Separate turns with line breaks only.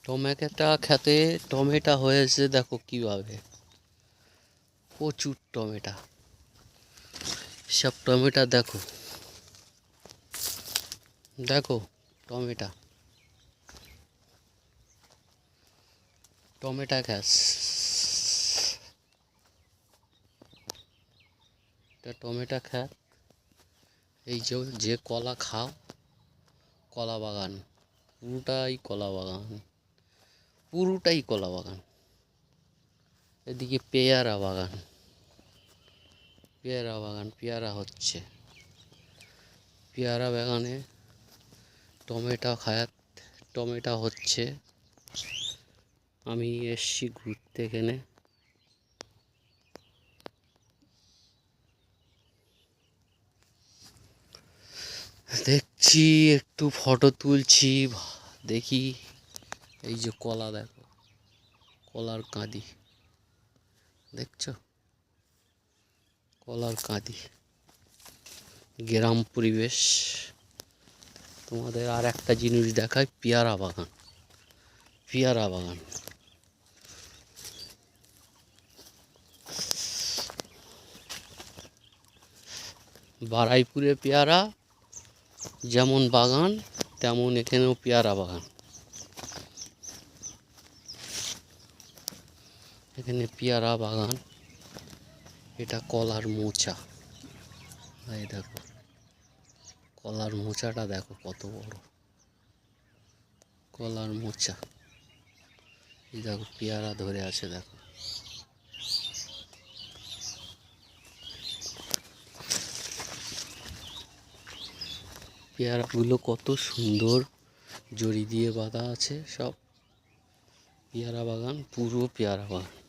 টমেটোটা খেতে টমেটো হয়েছে দেখো কিভাবে, প্রচুর টমেটো। সব টমেটো দেখো, দেখো টমেটো, টমেটো গাছ, এটা টমেটো খাত। এই যে কলা খাও, কলা বাগান, পুরোটাই কলা বাগান, পুরোটাই কলা বাগান। এদিকে পেয়ারা বাগান, পেয়ারা বাগান, পেয়ারা হচ্ছে, পেয়ারা বাগানে টমেটো খাত, টমেটো হচ্ছে। আমি এসছি ঘুরতে এখানে, দেখছি একটু ফটো তুলছি, দেখি। এই যে কলা দেখো, কলার কাঁদি দেখছো, কলার কাঁদি, গ্রাম পরিবেশ। তোমাদের আর একটা জিনিস দেখায়, পেয়ারা বাগান, পেয়ারা বাগান। বারাইপুরে পেয়ারা যেমন বাগান, তেমন এখানেও পেয়ারা বাগান। এখানে পেয়ারা বাগান, এটা কলার মোচা। এই দেখো কলার মোচাটা দেখো কত বড়, কলার মোচা। এই দেখো পেয়ারা ধরে আছে দেখো। পেয়ারাগুলো কত সুন্দর, জড়ি দিয়ে বাঁধা আছে সব। পেয়ারা বাগান, পুরো পেয়ারা বাগান।